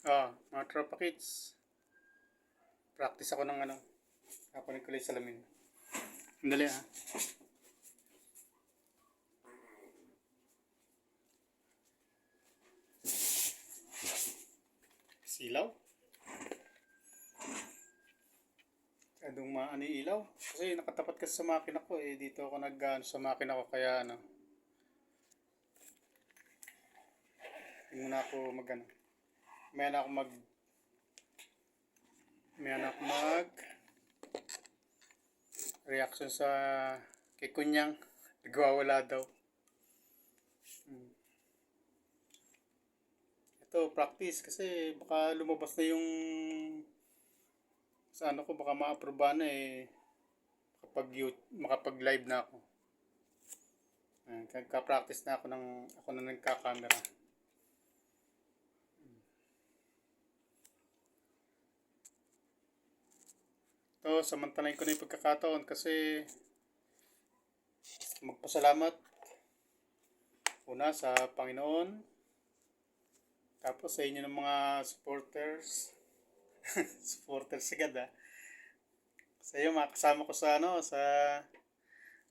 Mga tropa kids. Practice ako ng ano. Kakunin ko lang yung salamin. Andali ah. Silaw. Adong maano yung ilaw. Kasi nakatapat kasi sa makina ko eh. Dito ako sa makina ko kaya ano. Hindi muna ako mag ano. May na ako mag may na ako mag reaction sa kay Kunyang. Nagwawala daw. Ito, practice kasi baka lumabas na yung sa ano ko baka ma-approve na eh makapag live na ako. Nagka-practice na ako na nagka-camera. Ito, samantalayin ko na yung pagkakataon kasi magpasalamat una sa Panginoon, tapos sa inyo ng mga supporters. Supporters agad ah. Sa iyo mga kasama ko sa ano, sa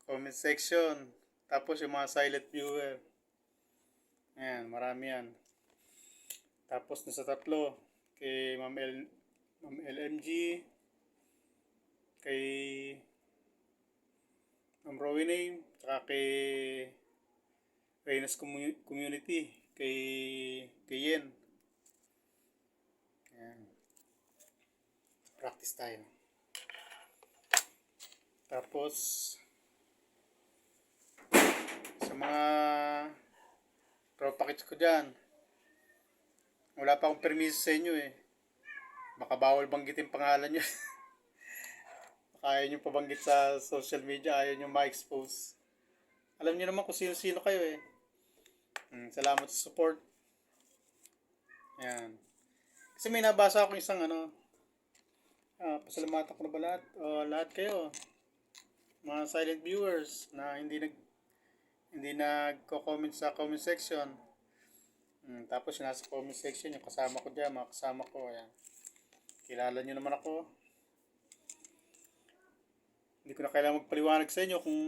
comment section. Tapos yung mga silent viewer. Ayan, marami yan. Tapos na sa tatlo, kay Ma'am LMG, kay Ma'am Rowene, tsaka kay Reyna's Community, kay Yen. Ayan. Practice tayo. Tapos, sa mga tropa kits ko dyan, wala pa akong permiso sa inyo eh. Baka bawal banggitin pangalan nyo. Baka ayaw nyo pabanggit sa social media, ayaw nyo ma-expose. Alam nyo naman kung sino-sino kayo eh. Salamat sa support. Yan. Kasi may nabasa ako isang ano, pasalamatan ko na ba lahat? Lahat kayo. Mga silent viewers na hindi nagko-comment sa comment section. Tapos nasa comment section yung kasama ko diyan, mga kasama ko, ayan. Kilala niyo naman ako. Hindi ko na kailangan magpaliwanag sa inyo kung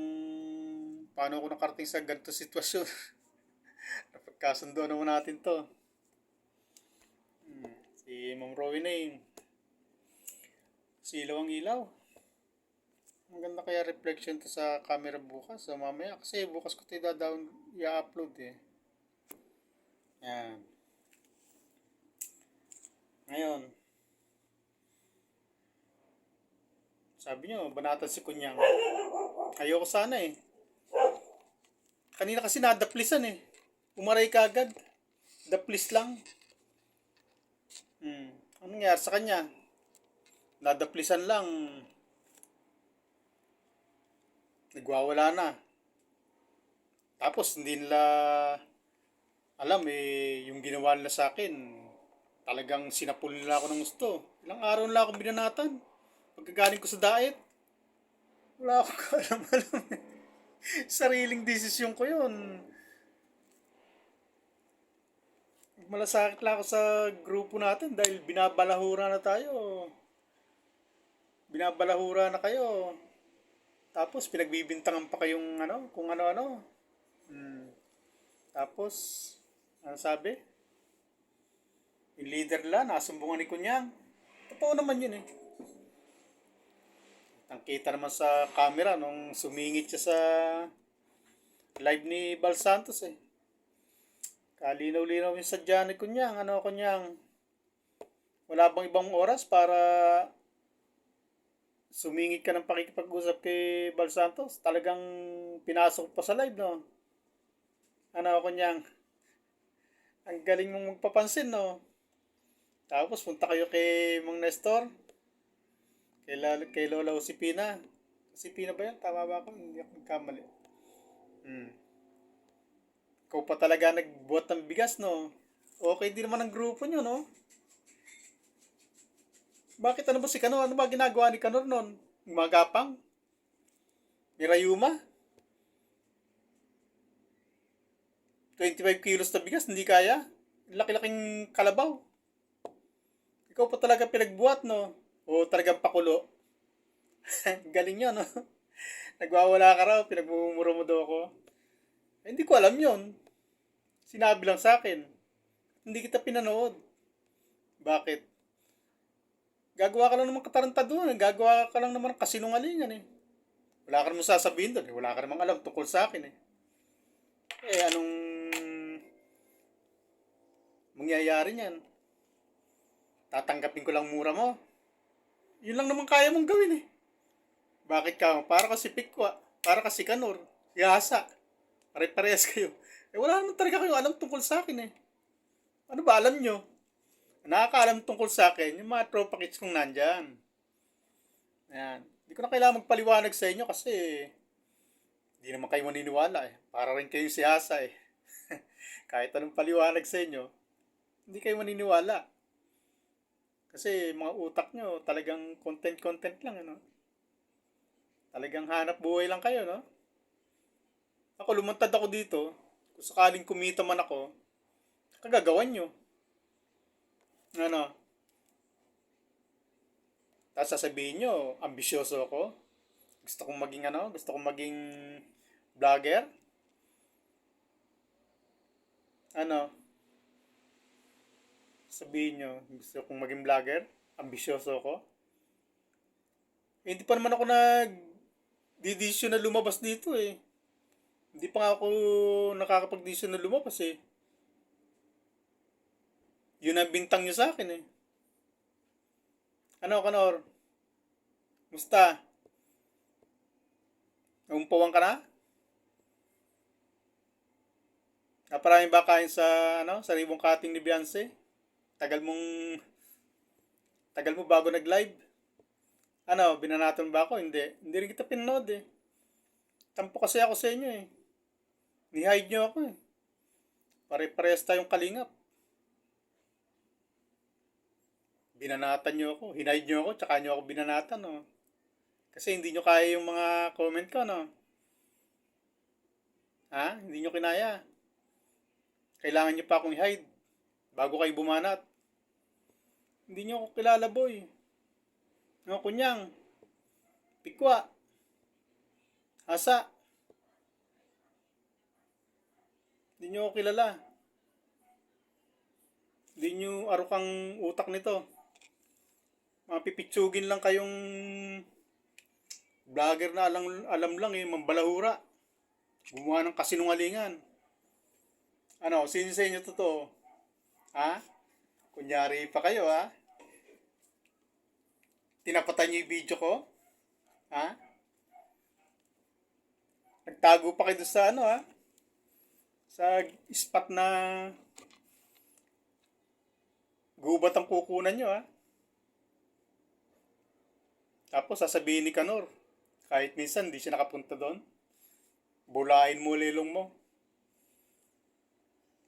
paano ako nakarating sa ganito sitwasyon. Napagkasundo naman natin to. Si Ma'am Rowena, si ilaw ang ilaw. Maganda kaya reflection to sa camera bukas. So mamaya kasi bukas ko tayo i-upload eh. Yan. Ngayon, sabi nyo, banatan si Kunyang. Ayoko sana eh. Kanina kasi nadaplisan eh. Umaray ka agad. Daplis lang. Anong nangyari sa kanya? Nadaplisan lang. Nagwawala na. Tapos hindi nila alam eh, yung ginawa nila sa akin. Talagang sinapul nila ako ng gusto. Ilang araw nila akong binanatan. Pagkagaling ko sa diet. Wala akong alam-alam. Sariling desisyon ko yun. Malasakit lang ako sa grupo natin dahil binabalahura na tayo. Binabalahura na kayo. Tapos pinagbibintangan pa kayong ano, kung ano-ano. Tapos, ano sabi? Yung leader nila, nasumbungan ni Kunyang. Totoo naman yun eh. Kita naman sa camera nung sumingit siya sa live ni Bal Santos eh. Kalinaw-linaw yung sadya ni Kunyang. Ano Kunyang? Wala bang ibang oras para sumingit ka ng pakikipag-usap kay Bal Santos? Talagang pinasok pa sa live, no? Ano Kunyang? Ang galing mong magpapansin, no? Tapos punta kayo kay Mang Nestor. Kay Lola Usipina. Usipina ba yan? Tama ba ako? Hindi ako nagkamali. Ikaw pa talaga nagbuhat ng bigas, no? Okay din naman ang grupo nyo, no? Bakit ano ba si Kanor? Ano ba ginagawa ni Kanor noon? Magapang? Ni Rayuma? 25 kilos na bigas, hindi kaya? Laki-laking kalabaw. Ikaw pa talaga pinagbuhat, no? O talagang pakulo. Galing nyo, no? Nagwawala ka raw, pinagmumura mo daw ako. Hindi ko alam yon. Sinabi lang sa akin. Hindi kita pinanood. Bakit? Gagawa ka lang naman katarantaduhan. Gagawa ka lang naman ng kasinungalingan eh. Wala ka naman sasabihin doon eh. Wala ka namang alam tungkol sa akin eh. Eh, anong mangyayari niyan? Tatanggapin ko lang mura mo. Yun lang naman kaya mong gawin eh. Bakit ka? Para kasi Pikwa. Para kasi Kanor. Yasa. Pare-parehas kayo. Eh wala naman talaga kayong alam tungkol sa akin eh. Ano ba alam nyo? Nakakaalam tungkol sa akin yung mga tropa kits kong nandyan. Ayan. Hindi ko na kailangan magpaliwanag sa inyo kasi hindi naman kayo maniniwala eh. Para rin kayo si Hasa eh. Kahit anong paliwanag sa inyo, hindi kayo maniniwala. Kasi mga utak nyo talagang content lang ano. Talagang hanap buhay lang kayo no. Ako lumantad ako dito. Kung sakaling kumita man ako, kagagawan nyo. Ano? Tapos sasabihin nyo, ambisyoso ako. Gusto kong maging ano? Gusto kong maging vlogger. Ano? Sabihin nyo, gusto kong maging vlogger. Ambisyoso ako. Eh, hindi pa naman ako nag-desisyon na lumabas dito eh. Hindi pa nga ako nakakapag-desisyon na lumabas eh. Yun ang bintang nyo sa akin eh. Ano, Kanor? Musta? Naumpawan ka na? Naparami ba kain sa, ano, sa ribong cutting ni Beyonce? Tagal mong, tagal mo bago nag-live? Ano, binanatan ba ako? Hindi. Hindi rin kita pinanood eh. Tampo kasi ako sa inyo eh. Ni-hide nyo ako eh. Pare-parehas tayong kalingap. Binanatan nyo ako. Hinide nyo ako, tsaka nyo ako binanatan, no? Kasi hindi nyo kaya yung mga comment ko, no? Ha? Hindi nyo kinaya. Kailangan nyo pa akong i-hide bago kayo bumanat. Hindi nyo ako kilala, boy. Ano, kunyang? Pikwa? Hasa? Hindi nyo ako kilala. Hindi nyo arukang utak nito. Mga pipitsugin lang kayong vlogger na alam lang eh, mambalahura. Gumawa ng kasinungalingan. Ano, sino sa inyo totoo? Ha? Kunyari pa kayo ha? Tinapatan niyo yung video ko? Ha? Nagtago pa kayo sa ano ha? Sa spot na gubat ang kukunan nyo ha? Tapos sasabihin ni Kanor, kahit minsan hindi siya nakapunta doon, bulahin mo lilong mo.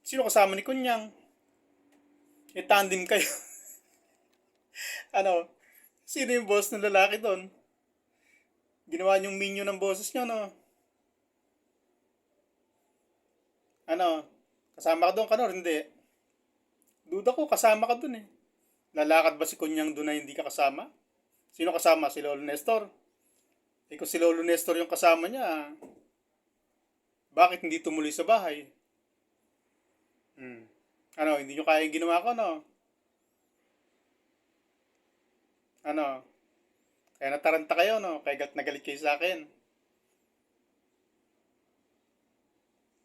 Sino kasama ni Kunyang? E tandem kayo. Ano? Sino yung boss ng lalaki doon? Ginawa niyong minion ng boses niyo, no? Ano? Kasama ka doon, Kanor? Hindi. Duda ko, kasama ka doon eh. Lalakad ba si Kunyang doon na hindi ka kasama? Sino kasama? Si Lolo Nestor? Eh kung si Lolo Nestor yung kasama niya, bakit hindi tumuloy sa bahay? Ano, hindi nyo kaya yung ginawa ko, no? Ano? Kaya nataranta kayo, no? Kaya galit na galit kayo sa akin.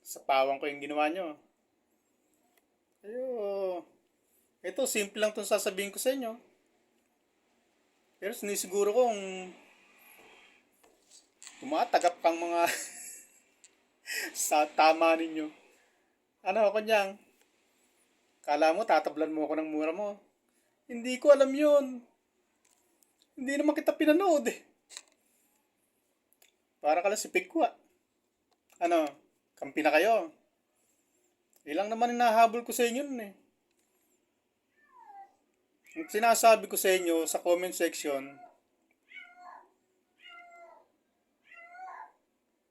Sa pawang ko yung ginawa nyo. Ayo. Ito, simple lang itong sasabihin ko sa inyo. Pero sinisiguro kong tumatagap kang mga sa tama ninyo. Ano, kunyang? Kala mo, tatablan mo ako ng mura mo. Hindi ko alam yun. Hindi naman kita pinanood eh. Para ka lang si Pikwa. Ano, kampi na kayo. Ilang naman hinahabol ko sa inyo nun eh. Ang sinasabi ko sa inyo sa comment section,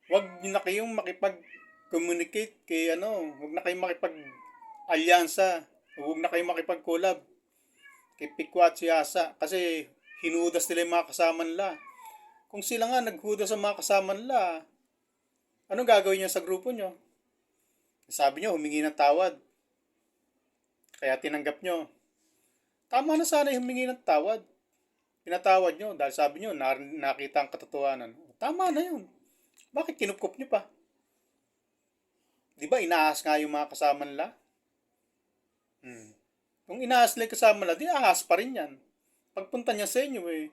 wag na kayong makipag-communicate kay ano, wag na kayong makipag-alyansa, wag na kayong makipag-collab Kay Pikwa at si Asa. Kasi hinudas nila yung mga kasama nila. Kung sila nga naghudas sa mga kasama nila, anong gagawin niyo sa grupo nyo? Sabi nyo, humingi ng tawad. Kaya tinanggap nyo. Tama na sana yung humingi ng tawad. Pinatawad nyo dahil sabi nyo, nakita ang katotohanan. Tama na yun. Bakit kinupkup nyo pa? Di ba inaahas nga yung mga kasama nila? Kung inaahas nila yung kasama nila, di ahas pa rin yan. Pagpunta niya sa inyo eh.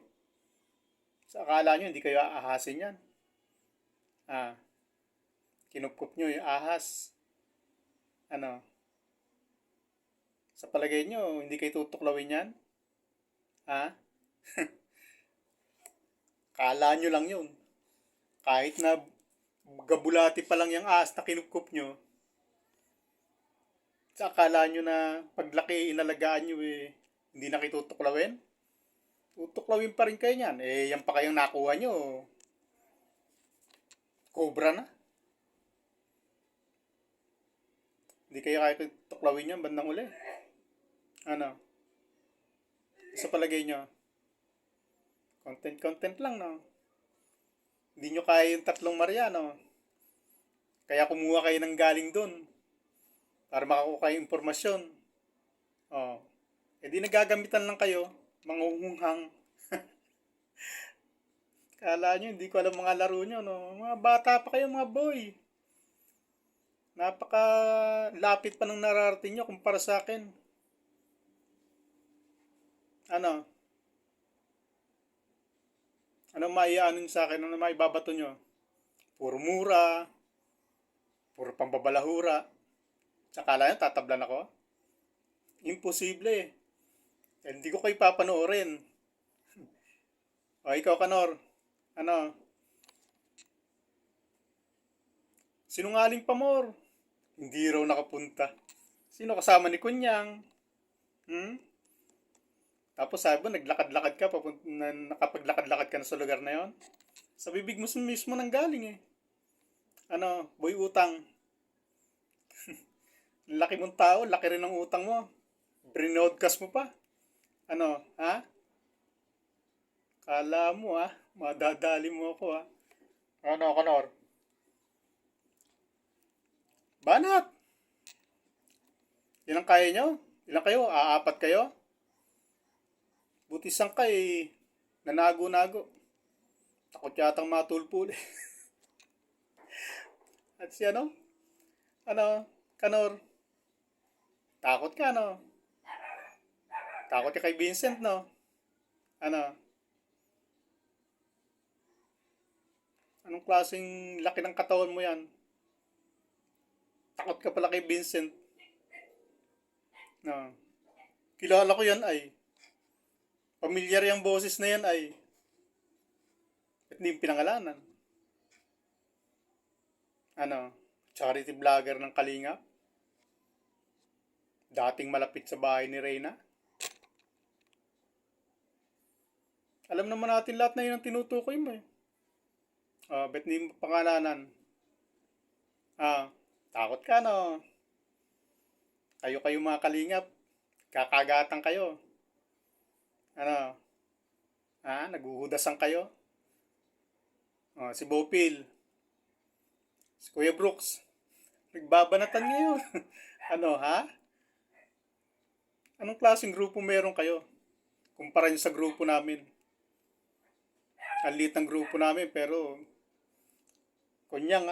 Sa akala nyo, hindi kayo aahasin yan. Kinupkup nyo yung ahas. Ano? Sa palagay nyo, hindi kayo tutuklawin yan? Kala nyo lang yun. Kahit na gabulati pa lang yung ahas na kinupkup nyo, sa akala nyo na paglaki inalagaan nyo eh, hindi na kayo tutuklawin? Tutuklawin pa rin kayo yan. Eh, yan pa kayong nakuha nyo. Cobra na. Hindi kayo kaya tutuklawin yan bandang uli. Ano? Sa palagay nyo? Content lang, no? Hindi nyo kaya yung 3 Maria, no? Kaya kumuha kayo ng galing doon para makakuha kayo impormasyon. Eh di nagagamitan lang kayo, mangunghunghang. Kala nyo, hindi ko alam mga laro nyo, no? Mga bata pa kayo, mga boy. Napaka lapit pa ng nararating nyo kumpara sa akin. Ano? Ano maianon sa akin? Ano maibabato nyo? Puro mura. Puro pambabalahura. Akala nyo, tatablan ako? Imposible. Hindi ko kayo papanoorin. O, ikaw, Kanor. Ano? Sinungaling pa, Mor. Hindi raw nakapunta. Sino kasama ni Kunyang? Tapos sabi mo, naglakad-lakad ka, nakapaglakad-lakad ka na sa lugar na yon. Sa bibig mo mismo nang galing eh. Ano, boy utang. Laki mong tao, laki rin ng utang mo. Brinodcast mo pa. Ano, ha? Kala mo madadali mo ako Ano, Kanor? Banat! Ilang kaya nyo? Ilang kayo? Aapat kayo? Buti isang kay nanago-nago. Takot yatang matulpul. At si ano? Ano? Kanor? Takot ka, no? Takot ka kay Vincent, no? Ano? Anong klaseng laki ng katawan mo yan? Takot ka pala kay Vincent. No. Kilala ko yan ay. Pamilyar yung boses na yan ay. At hindi pinangalanan. Ano? Charity vlogger ng Kalingap. Dating malapit sa bahay ni Reyna. Alam naman natin lahat na yun ang tinutukoy mo eh. Bet hindi mo pangalanan. Takot ka, no? Kayo mga Kalingap. Kakagatan kayo. Ano? Naguhudasan kayo. Si Bopil. Si Kuya Brooks. Nagbabanatan ngayon. Ano, ha? Anong klaseng grupo meron kayo? Kumpara nyo sa grupo namin. Ang liit ng grupo namin, pero kunyang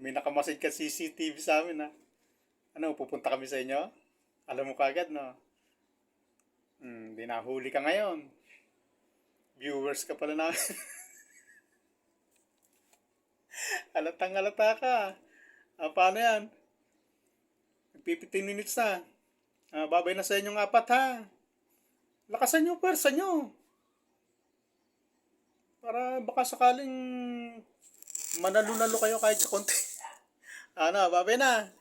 may nakamasid ka CCTV sa amin Ano, pupunta kami sa inyo? Alam mo kagad, no? Di nahuli ka ngayon. Viewers ka pala namin. Halatang-halata ka. Paano yan? 15 minutes na. Babay na sa inyong 4 ha. Lakasan nyo, pwersa nyo. Para baka sakaling manalo-nalo kayo kahit sa konti. Babay na.